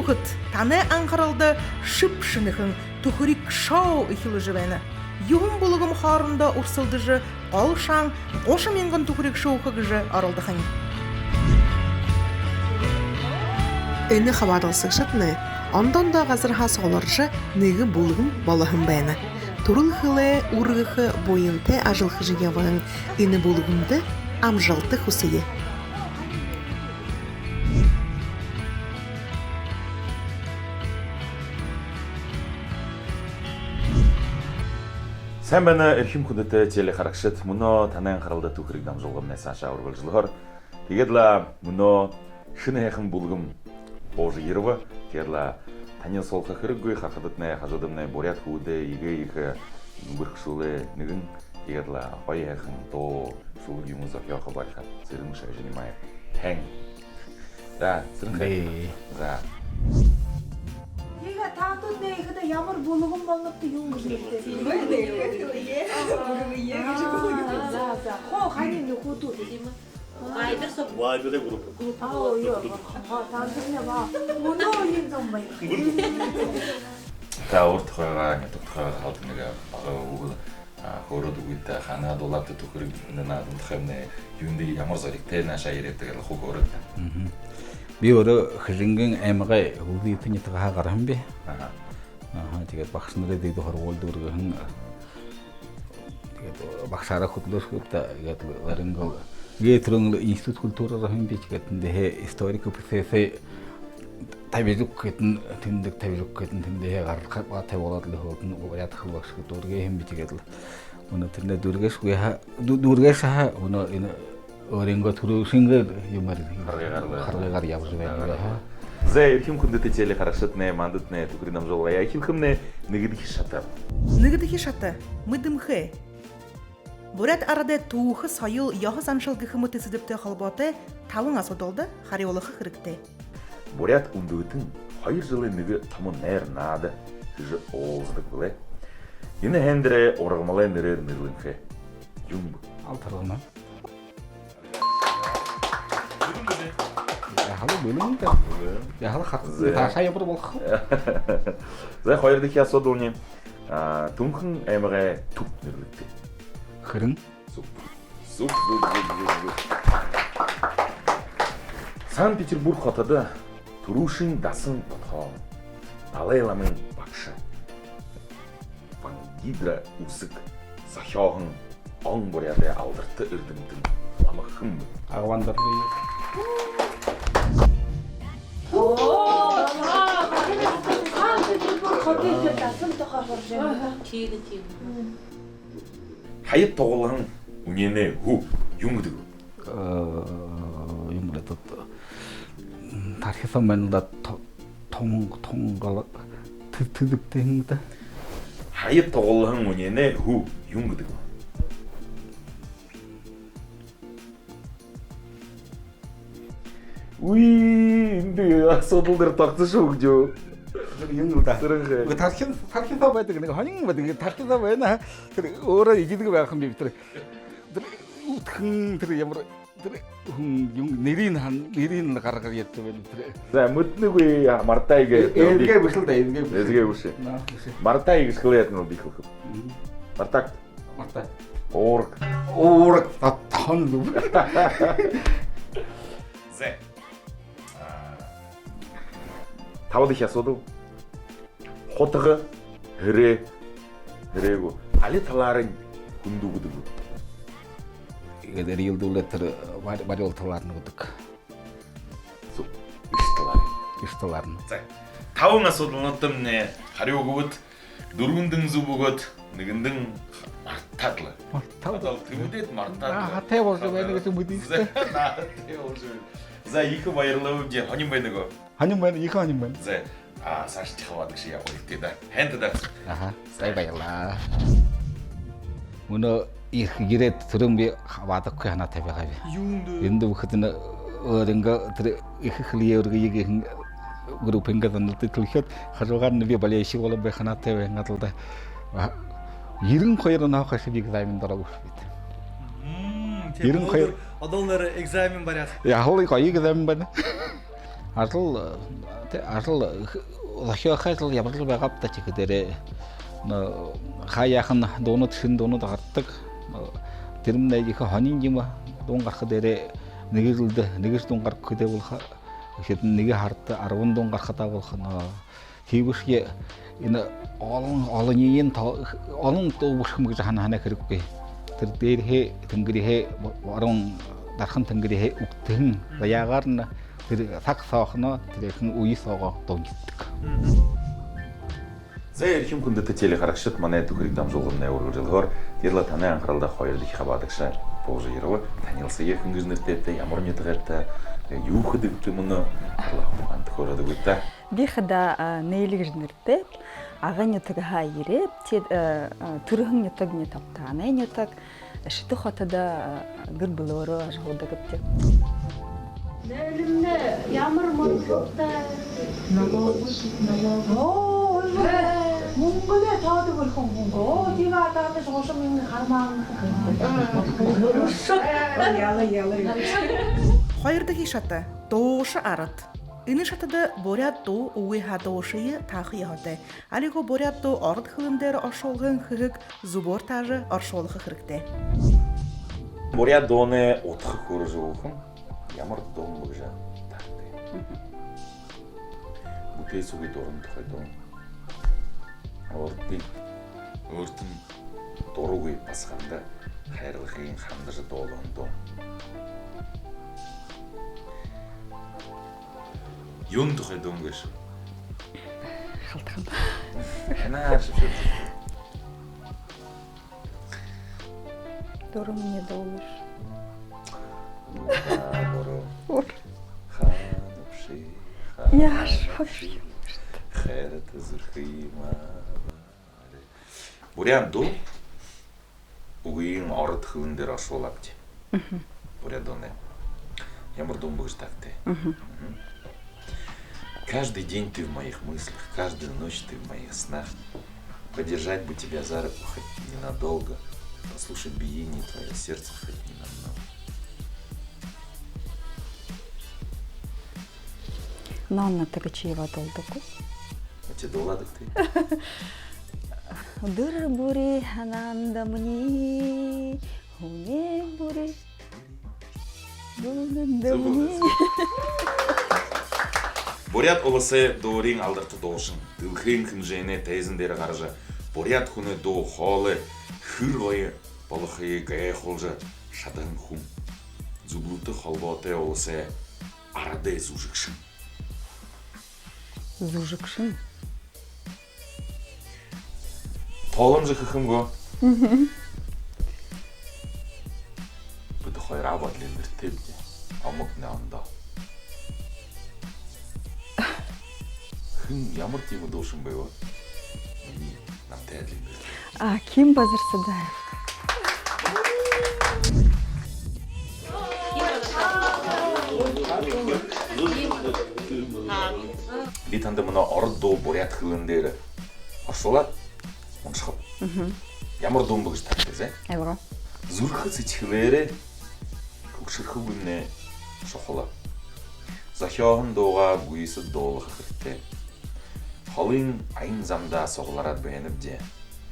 тухыт, таны аңқаралды шып-шынықын тухырик шау ихилы живені. Юғым болығым харында урсылды жы, ал шаң, ошы менгін тухырик шау қығы жы аралды хани. Әні қабадылсық шытны, ондан да ғазырға соғыларшы негі болығым балығым бәйіні. Турыл хылы, урғықы, бойынты ажылқы жығявығын әні болығымды амжалты хусые. Sen bana erkim kudete tele karakşet muno tanen karalda tukrik dam jolgam nesa şavur bolжылар. Tegedla muno şunu hekim bulgum божи yerwa tegedla tanyan solqa хыргы хахадытне хажадымне борят худе иге гурхшуле нигин tegedla пай hekим то шул юмуза яха барха сырын ша занимает хэн. Да, сырын хэн. Да. 얘가 다도 내가 ямар болгон болгоп юм жүрдө. За. Хо ханин нөхөдөө тийм үү? Вайберде групп. Аа ёо. Таандырна ба. Мөнөө юм зам бай. Та урт хойгаа нэтгт хойгаа халд нэгэ бага угол хород үгүйтэй ханаа дулаатд төхөрг нэнаа хэмнэ юунди ямар зоригтэй наашаа ирээдэг л хог хород. Би өөрөө хөрөнгөн аймгаа хөвгий тэнийтэй гарган би. Тэгээд багш нарын дэд хорволд өргөн тэгээд багшаараа хөтлөсгөд тэгээд варингол гетрон институт культураар хэм би тэгээд нэ историк процесс тавижук гэтэн тэндэг тавижук гэтэн тэндээ гаргах тавуулаад л хөдөн уяад хөлөс дүүргээ хэм би тэгээд өнө тэрнээ дүүргээс өнө энэ оринго турушинга юмар харгаар явж байна. Зэ эрхэм хүндэт теле харагшатны мандатны түкрийн намжуулгая хилхэмнэ нэгдэх шата. Нэгдэх шата, мэдэмхэ. Бурят арада туухы сайыл яхыз аншыл гыхымыты сыдыпты холботы тавын асудолды хариолықы хырыкты. Бурят үндүгітін 2 жылы нэгэ тамын нэр нады жы олздық біле. Ені хендірі орғымалай нэрер нэрлінхэ. Юм. Алтарғына. Халы бөлімді. Халы қатты ташай бір болық. Зай қойырдық ясодылне. Түнхін әміғай түп нэрлікті. Хырын. Суп. Санкт-Петербург қатады Турушин дасын батхам. Алайламын бақшы. Вангидра усык. Сахяғын оң бұряды алдырты үрдімдің ламықым. Ағвандарды. Хайып тоғылығын үнені ху юңгдігі. Юмлетот тархисан манда тонгал түдүктеңдө. Хайып тоғылығын үнені ху юңгдігі. Уй, инде асодылдар тақты шоқ жо. Юнгда. Сырыңғы. тархисан байдаг нэг хонин байдаг тархисан байна. Тэр өөрөө ижилэг байх юм би тэр. Тэр утхан тэр ямар тэр хүн нэрийн гаргаар яддаг байна тэр. За мөднөгүй мартайг. Эзгээ бүшэл да эзгээ. Эзгээ бүшээ. Мартайг схлээд нь би хөх. Мартак. Мартай. Орг. Тон лү. Зэ. Тавдах асуудал. Хотго хэрэгүү. Али талаарын хүндүгдэг. Тэгээд риэлдүүлээ тэр бариул талаар нүгдэг. Иш талаар. За. Таван асуудалнууд нэ хариугууд дөрвөндөн зүг бөгөөд нэгэндэн мартадлаа. Мартадлаа. Тэмдэд мартадлаа. Хатай болж байна гэсэн мэдээстэй. За их баярлалаа гэж хонин байна гоо. Ханин байна, их ханин байна. За. Саш тихаваад гэж яа үлдээ да. Ханд да. Сай баярлаа. Өнөө их гэрээд төрөн би хаваадаггүй ханаа тавиагаа би. Юунд Энд бүхэдэн өөрөнгө тэр их хлиергийн группинг гэдэг төлөхөд хажуугаар нь би балиашиг болоо байх ханаа тавиа надалда 92 наах шиг экзамен дараагүй бид. 92 одоо нэр экзамен бариад. Яхалыг гоё экзамен байна. Ажил лахиахайл ябрал байгап та чигдэрэ хаяхан доонод шин доонод гартдаг тэрмнэ их хонин юм дуун гарах дээрэ нэгэрс дуун гарах гэдэг болох ихэд нэг хард 10 дуун гарахтаа болох тийвэрхий энэ олон дүүрхэм гэж хана хэрэггүй тэр дээрээ тэнгэрээ орон дархан тэнгэрээ үгтэн яагаар нь тэр цаг соохно тэрхэн үе соогоо дунддаг. За эрхэм хүндэт телехарагчид манай түүхийг дамжуулгын ургамжлахоор тэрлэ таны анхааралтай хоёр их хабадагшаа бууж ирв. Танилцсан эрхэм гэж нэртэй ямар мэдрэт юу хэдэг юм нэ аллах төхөөрөд өгдөө. Би хада нээлгэр нэртэй аган ятаг хайрээ төрхөн ятагны тавтааны ятаг шидэх хотод гэр болоороо ажуулдаг гэдэг. Нээлмнэ ямар мөнгөтэй мөнгөний таадаг болох мөнгө. Тийм адаадаж гошмын хармаан. Хоёр дахь шата доош арат. Энэ шатада бурят дуу үе хадооши таах яхатай. Алиго бурят дуу орд хөлөндөр оршуулгын хэг зубор таажа оршуулах хэрэгтэй. Бурят дууны утгах хөрөж өөхөн ямар дуун бүгж таатай. Бүтээс үгүй дуран тухай дуу. Өөртөө дуруугүй басганда хайрлахын хандаж дуулан дуу. Юун тухай дуу гэж Халтхан. ханаар шиг. Дөрмөний дууш. Яаш. Хайрат зүрхийма. Бурят дуу үгийн орд хөвөн дээр оршуулж. Бурят дууны ямар дуу бүгж таатай. Каждый день ты в моих мыслях, каждую ночь ты в моих снах. Подержать бы тебя за руку хоть ненадолго, послушать биение твое сердце хоть ненамного. Нанна тагчиева толдоку. А тебе доладок ты? Дыр бури ханандамни, хуне бури. Бурят улысы дуурин алдарт доошин. Дылхын хэмжээний тайзан дээр гарж бурят хүнээ дуу хоолой хөр гоё болохыг гайхуулж шадан хүн. Зүглүүдэх холбоотой улсаа арадэ зүжигшин. Зүжигшин. Тооломж хэмгөө. Бид хоёр аваад нэртэй бий. Амог наандаа. Ямар тийм дуушин байв. Миний намтай адил юм. Ким Базарсадаев. Би танд манай орд дуу бурят хөвөн дээр оршуулаад унших. Ямар дуу бүгж тагтаа. Аваа. Зүрхэц ичхвэрэ хөгшөрхөг үнэ шохолоо. Зохиохон дуугаа гүйсэд дуулах хэрэгтэй. Холын аян замдаа суглараад байна бдэ.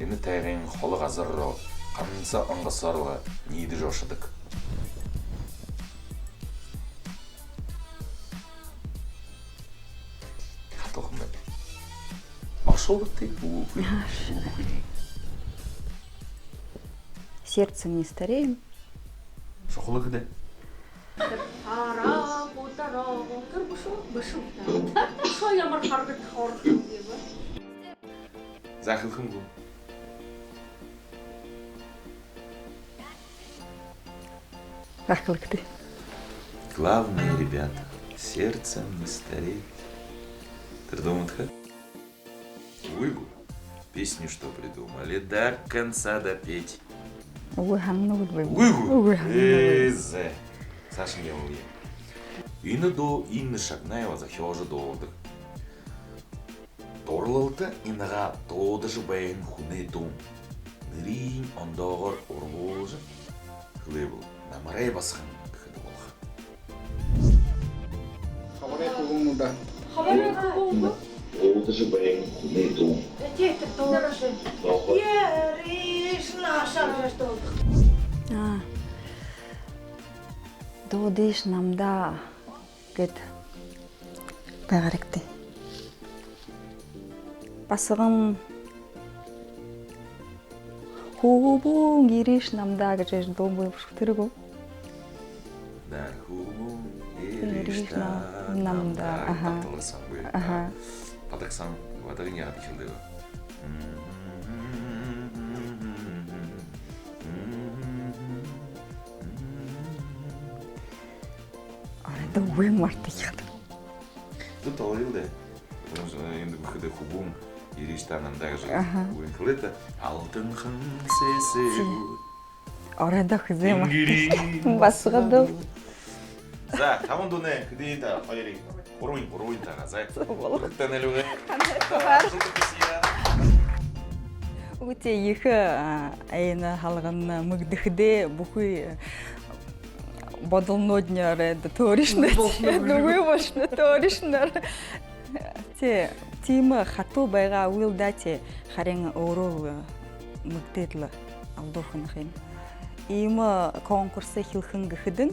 Энэ тайрын хол газар руу ганцаа онгосоор нийдэж ошдог. Хатох мэ. Оршуултыг үү? Сердцем не стареем. Шохолог дэ. Араа бутараа тэр бушуу. Бушуу ямар харагд хоорох юм бэ? Захилхан гоо. Ахлыкты. Главное, ребята, сердцем не стареть. Ты думал-то? Вы песню что придумали? До конца допеть. Ой, ханнуул бай. Уйгу. Эзе. Саша не уе. Энэ дуу энэ шагнаева захиожу дуудаг. Дурлалта инага дуудаж байна хүнээ дуу. Нэрийн ондоогоор ургуулж хлебл намарай басхан гэхэд болох. Хавар хубав. Олдыжы бәйін нету. Додиш намда гэд байгарагтай. Басгам хубун ириш намда гэж дуу тэргүү. Да, хубун ириш намда. Аха. Аха. Падаксан вадагийн яадаг юм дээ. Арайда үгүй мартах юм. Тут тоолилдэ. Энд бүхэдэ хубун ириш танамдаг гэж үгүй хэлээд алтынхан сэсэ. Арайда хүзээ мартах. Басгад. За, таван дүнэ хэдийд хоёрыг гурвын тагаа. За. Бүгдээ нэлүгэ. Үгүй их айна халган мөгдөхдөө бүхий бодолноднярэ төришнэ. Нүгэ болшнэ төришнэр. Тим хатуу байгаа үйл дати харин өөрөө мөгдөдл алдуухнах юм. Ийм конкурс хэлхэн гэхэдэн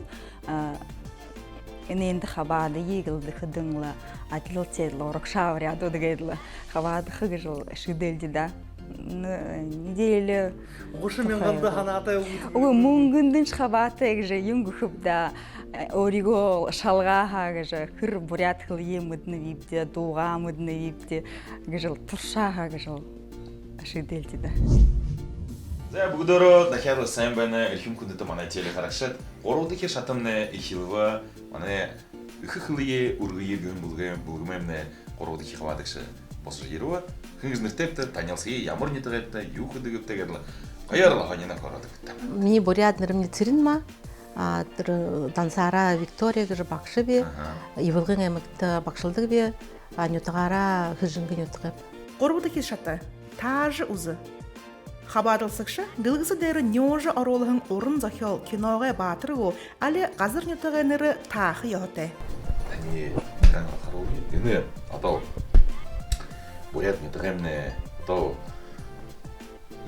энэнд хабаад ийгэл гэхэдэн ла атлоцэл урагшаар ядуу тэгээд хаваад хэгж шигдэлди да. Неделя 30,000 ханаатай үгүй мөнгөндөн хабаатай гэж юм гөхөвда өөрийгөө шалгаахаа гэж хэр бурят хэл юм мэднэ вивдэ дуугаа мэднэ вивдэ гэж туршаахаа гэж шигдэлди да. За бүгдөө дахиад сайн байна. Эрхэм хүндэт манай теле харагшаад 3 дахь шатамны ихилва манай иххлие үргээ гэн бүлгэмнэ 3 дахь хавадагш босож ирвэ. Хингс нэртэвтэ танилцъя ямар нийтэгэд юу хөдөгөвтэй гэдэл баярлалаа хоньна хороод. Миний буряд нэрмний Цэрэнма тэр Дансара Виктория гэж багш би Ивэлгэн аймагт багшилдаг би анютагаараа хижингийн ютгав. 3 дахь шата тааж үз. Хабарлсагш дэлгэсэ дээр нёж оруулахын уран зохиол киногоо баатаргуу али газар нютагаа нэр таах ёотэй. Таны харуул энэ одоо буряд нютагэмнэ одоо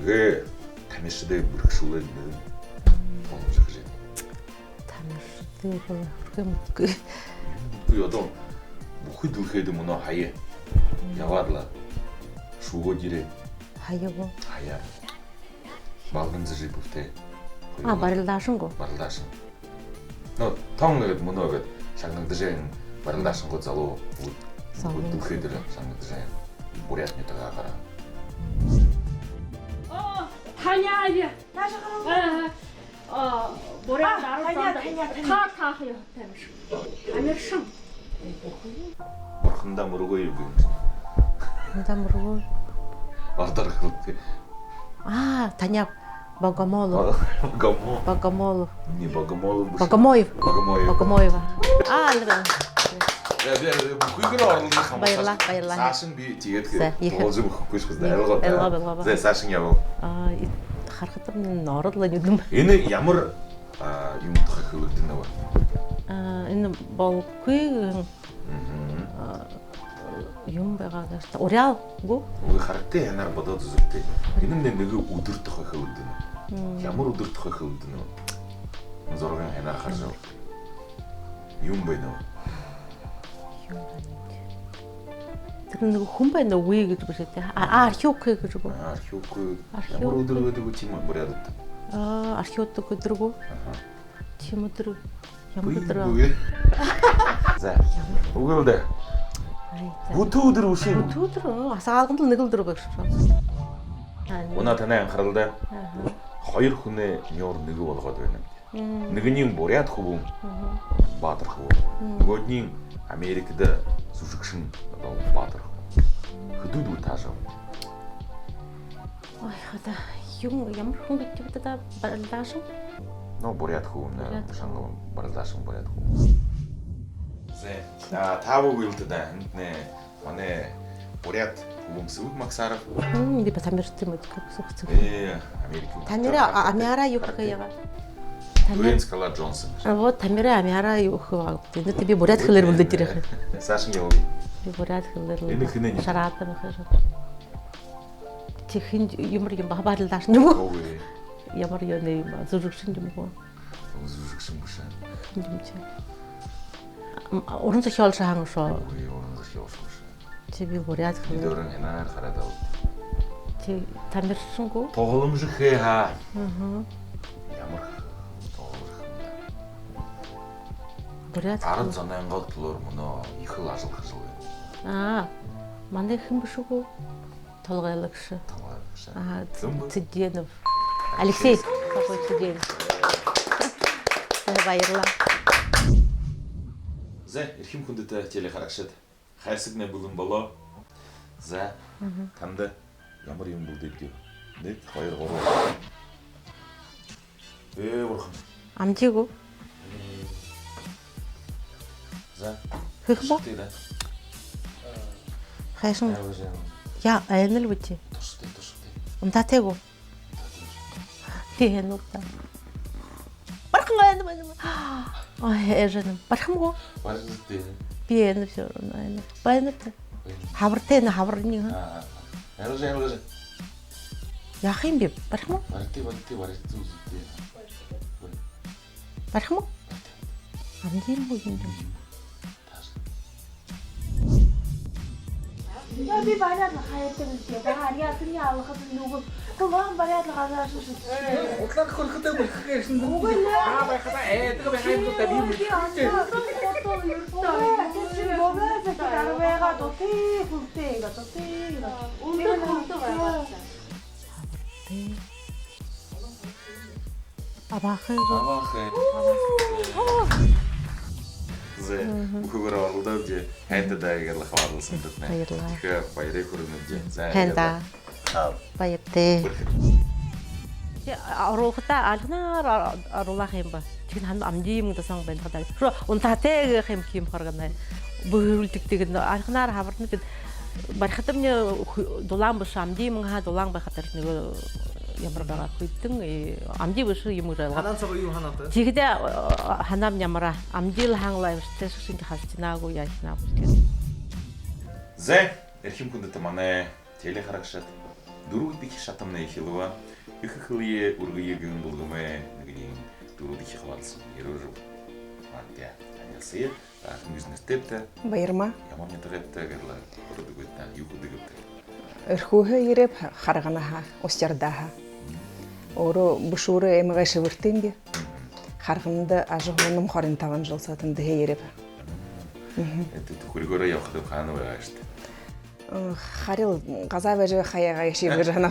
гэ тамишдэ бүрхшүүлэн томж гэж. Тамишдэ бүрхэмгүй. Юу одоо бүхэд үлхэд юм уу хаяа. Яваадла. Шүүгөө дирэ. Хаяаго. Хаяа. Балган зэжи бүхтэй. Барилдаашинго. Барилдаашин. Но тонгээд мөнөөгээд шагнагдажээ барилдаашинго залуу бүхэдэр шагнагдажээ. Бурят нютагаа гараа. Таняа. Бурят таах ёо тамш. Амиршин. Бурхандаа мөргөө юу юм. Хандамруу. Ордор хэлдэг. Таня Богомолов. Богомолов. Не Богомолов. Богомоева. Нэр. Я бүхийгээр орлуулах юм. Баярлалаа. Саашин би тэгээд болж өгөхгүй шүү дээ. Ойлгоо. За Саашин яваа. Харахад нь орлоо юм. Энэ ямар юм тохиолдсон вэ? Энэ болгүй юм байгаа гэж уриалгүй. Үгүй хартай янаар бодоод үзвэл энэ нэг өдөр тохиолдсон. Ямар өдөр тохиолдсон вэ? Зургийн янаар харж байгаа. Юм байна уу? Тэр нэг хүн байна уу гэж бишээ. Археок гэж үг. Археок. Ямар өдөр байдаг вэ тийм буряд? Археоток өдргөө. Тийм өдөр. Ямар өдөр? За. Үгүй дээ. Бүтэн өдөр үшин. Бүтэн өдөр асаалганд л нэг өдөр гэж байна. Унаа танай анхааралтай. Хоёр хүнээ нёр нэг болгоод байна. Нэгний буряд хөвөн Баатар хөвөн. Нөгөөдний Америкт сүшгшин одоо Баатар. Хөдөөд таашаа. Ой хата юм ямар хүн гэж бодоо барилдаашин. Но буряд хөвөн шангав барилдаашин буряд хөвөн. Таавуу гэлтэдэ энднэ манай буряд хөвөмсөг Максаров. Би бас Америкт юм уу гэж Америк. Танера Амиара юу гэхээ яга. Дуэн Скала Джонсон. Вот тамира амяра юхва. Ты тебе бурят хилер булды тирэх. Сашин явал. Би бурят хилер. Энэ хинэ. Шарата бахаш. Чихин юмр юм бахабал даш юм. Ой. Ямар ёны зүрхшин юм гоо. Зүрхшин бушаа. Хиндимч. Орон зохиол шахан шо. Ой, орон зохиол шоо. Чи би бурят хилер. Дөрөн хинаар хараад ав. Чи тамиршингүй. Тогломжих хаа. Ямар Бурят. 10 зононгол төлөөр мөнөө их л ажил гэж байна. Манай хэн бишгүй. Толгойлагш. Цэденов. Алексей Цэденов. Баярлалаа. За, эрхэм хүндэт телехарагчид хайрсагнаа бүгэн болоо. За, танд ямар юм бүгдээ 1 2 3 урхан. Амжигүй. За. Хөх бо. Хайшин. Я айнал бити. Тустай. Унтатего. Хе нутта. Бархан айна байна. Ой, эжэным. Бархан го. Бархантай. Би энэ всё айна. Байнат. Хавртай на хаврны. Ярж. Яах юм бэ? Бархан. Барти. Бархан. Амдин бо юм. Я би бариад хаяатай үстэй. Бага яатны авахад нөгөө гоо бариад газааш шүү. Утлаар хөрхөдөө бүрхгээ шин. Үгүй нэ. Байхада эдэг байхаа юм даа би. Абахэ. Зэ бүгээр орлоо дээ. Хайдаа ягалах орлсон дээ. Тэгэхээр баярыг хүргэнэ дээ. За. Хэнда. Баяртай. Орохта алгнаар оруулах юм ба. Чин хан амжим гэсэн байна хадаа. Шо унтаатэй хэм хим харгана. Бөөрөлдөгдөг алгнаар хаварна бид бархатам не дулаан баш амжим ха дулаан байхатар нэг ямар байгаа хүйтэн амжи биш юм уу Ханаа цог юу ханаатай? Жигдэ ханам ямара амжил ханглаа юмштай шиг хасчнаагүй яачнаагүй тийм. За, эрхэм хүндэт манай телехарагчид дөрөв дэх шатамны хэлвэ их хөлие үргэйгэн болгомэ нэгний дөрөв дэх хаваалсан ерөөр матя анилсээ бизнестэд Баярма. ямар нэгтэй гэрлээ продуктаа юу гэдэг. Өрхөөхөө ирэв харганаха устярдаха. Ороо бушуурэ эмгээ шивэртэнгэ. Харганда ажигном 25 жил сатанд хэйрэв. Это хөргөөрөө явах хаана байгаа шүү дээ. Харил газавэж хаяга шивэр хана.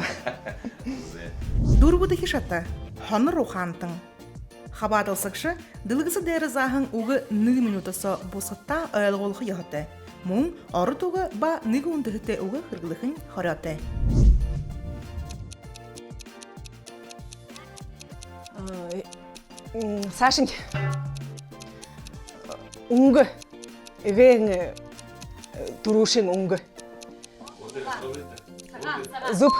Дөрвөдөх шата хонор ухаантан хабаадалсагшы дылгысы дээр захан угы 1 минутаас бусгата ойлгуулах яхтай. Мөн орд угы ба 1 өндөртэй угы хэрглэхэн хороотой. Сашин. Өнгө. Эвэн турушин өнгө. Зуб.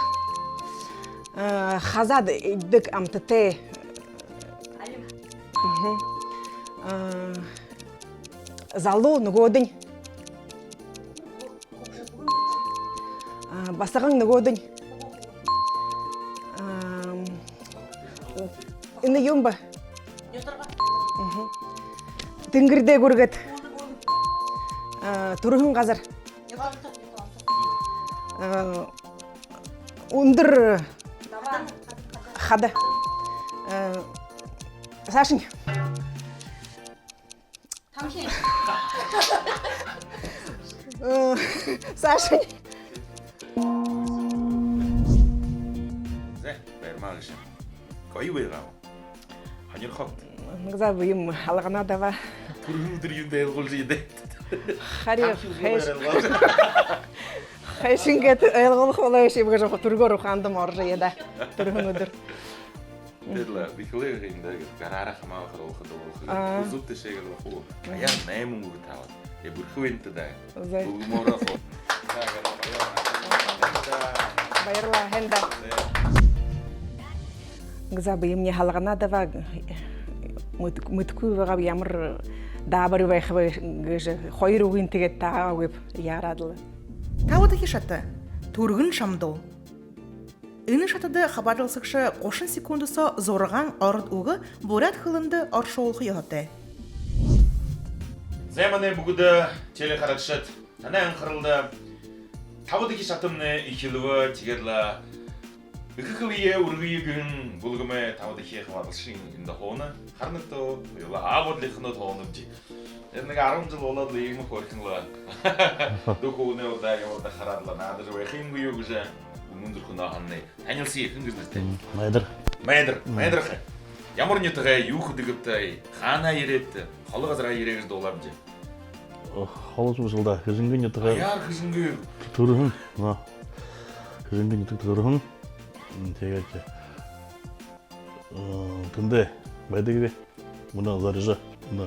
Хазад иддэг амттай. Залу нөгөөдөн. Басаган нөгөөдөн. Энэ юм ба. Тэнгэрдээ гүргэт. Төрхөн газар. Өндөр хада. Сашин. Тамшин. Сашин. За, баярмагаш. Гоё байгаад. Ханьяр хот. За юм халгана дава. Түрхэн өдөр юм дайлгуулж идэ. Хари хайшингэт ойлгох болоо шиг гэж төргөр ухаандам орж яда. Төрхөн өдөр. Тэрлэ бихлээр энэ гараараа хамаа харах дөрөв. Зүтэ шиг л хоо. Яа 8 мөнгө таваад. Бүрхвэнтэй даа. Бүгмөрөө хоо. Баярлалаа хэнда. Гзабы мне халгана дава мыткуйвага ямар даабары байхабы хойр угин тегет таа веб ярадылы. Тавыды хишаты. Тургын шамдол. Ины шатыды хабарласыкшы қошын секундысы зорған арыд уғы бурят хылынды аршолғы яғаты. Зәміне бүгіді теле қарақшыт. Танайын қырылды. Тавыды хишатымны ихилуы тегерлі. Үкіқылые ургүйігін бұлғымы тавыды хе хабарлашын инді хоны. Харнықты абодлихыны тоғынып де. Әнігі арым жыл оладылы егімі көркінлі. Дұқуыны орда еморда қарадылы. Нады жауай қиын күйегі жа. Мұндыр күнді ағанны. Тәнелсі екін кізді. Майдыр қай. Ямар нетіғай, юқы дігіпті, қана еретті. Қалы қазыра ерегізді олам де. Қалы жұмысылда, күзінгі нетіғай. Аяр күзінгі. Тұрығын. Күзінгі нетіғай тұрығын. Тегетті. Күнде, байдығыде. Мұна зарыжа. Мұна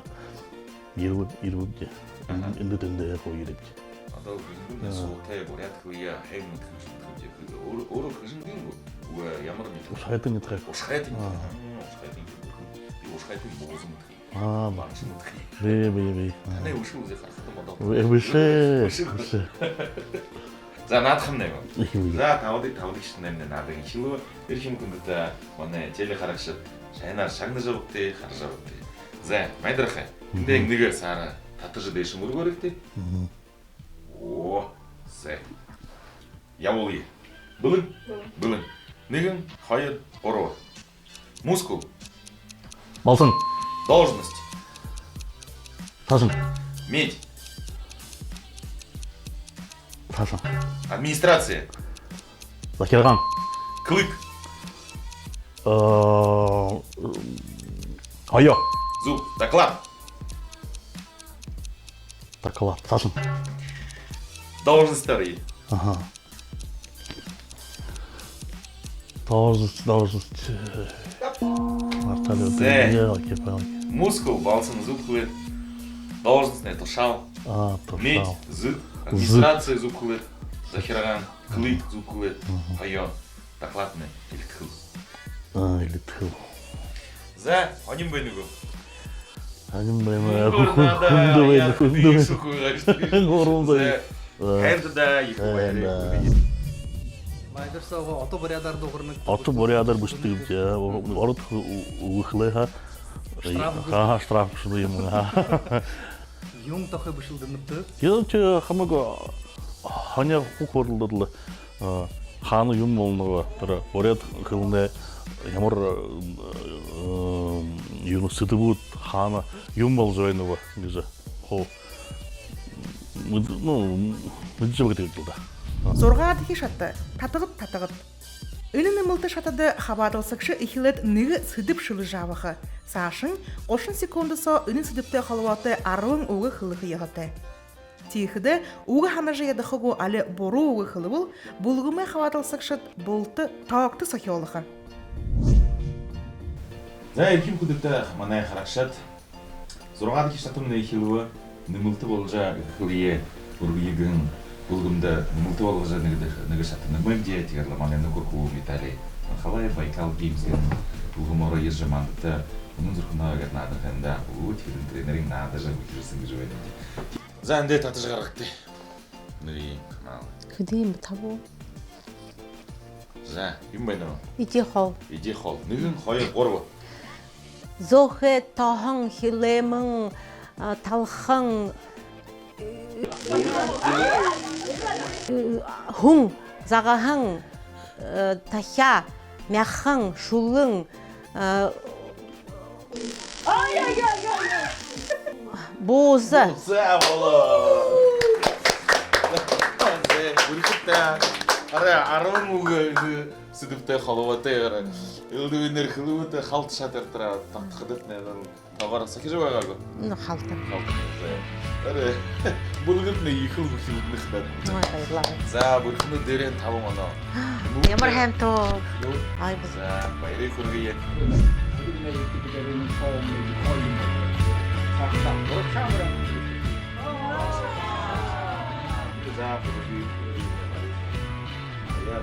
ербіп де. Үнді түнде қой еретті. Адал күзінгі соғытай порядкылыя хәймі күзінгі. Ору күзінгі бұл ямар нетіғай. Ошқайтын нетіғай. Ошқайтын. Ошқайтын боғызым нетіғай. Бағышым нетіғай. Бей. Қандай ұшы өзі қарқытым адал. Өші. За надхымдай ба. За тавыды кішіндайымды надың ішілуі. Еркем күндіті оны теле қарақшыт. Шайнар шаңды жауыпты, қары жауыпты. За, майдырқай. Күнде әңдігі сары татыжы дейшім ұры көрікті. О, сәй. Яволы. Бұлын. Нігін, хайыр, оро. Мускул. Балсын. Должность. Тасын. Медь. Тасын. Администрация. Закирған. Клык. Айо. Зуб. Доклад. Доклад. Тасын. Должностары. Ага. Должность. Мускул, балсын, зуб қылет. Должностный тұлшал. Медь, зуб. Администрация зуб қылет. Захираған. Клык зуб қылет. Айо. Докладный. Или тхыл. Или тхыл. За, аним бәнігу. Аним бәнігу. Күнді Қайырды екі бәйірі. Майдырсауға аты борядарды оқырмын. Аты борядар бүштігім же. Орыд ұғықылы ха. Штраф шылыйым. Юң тақы бүшілдініпті. Елче қамыға ханя құқ орылдыдылы. Ханы юм болуға. Боряд қылында ямар юны сыды бұд. Ханы юм бол жойнуға. Мүдді жабы кетті. Зорға ады хишаты. Татығыт. Үнін мылты шатады хабарласықшы ихилет ныгы сыдып шылы жабығы. Сашын, қошын секундысы үнін сыдыпты қалуаты арылың оғы қылығы еғаты. Тейхіді оғы хана жайдықығу алі бору оғы қылы бұл, бұлғымай хабарласықшыт болты тауақты сахиолығы. За, еркем күдікті манай қарақшат. Зорға ады хишатымны ихилуы нымылты болжа қылые ұрғығығын. Бұлғымды мұлты болғызы нүгі шатыны мүлде тегерлі манайны көркуы металей. Қалай Байкал Геймсген бұлғым оры ез жамандықты бұның зұрқына өгетін адығында бұлғы тегерін тренерің надыжы бүкірісіңгі жөйдіңді. За, әнде татыжы қарақты. Нүгі қаналы. Күдейім табу. За, юм байна ма? Иди хол. Нүгін қойы қорбы. Зохе тахың хилемің талхың Хун, зағаһың, тахя, мяхың, шулың, бозы. Бозы, болы! Бүркітті, арың ұғы сүдіпті қалуаты ғыры. Үлді өнер қылуыты қалты шатырттыра, тақтықыдып нәдің. Тағарық сәке жауай ғағы? Қалты. Бұлғытны екіл бұхилдың қыдады. За, бұрқыны дөрен табым ана. Ямар хәм тоқ. Ай бұл. За, байры көргі ек. За, көргі. Я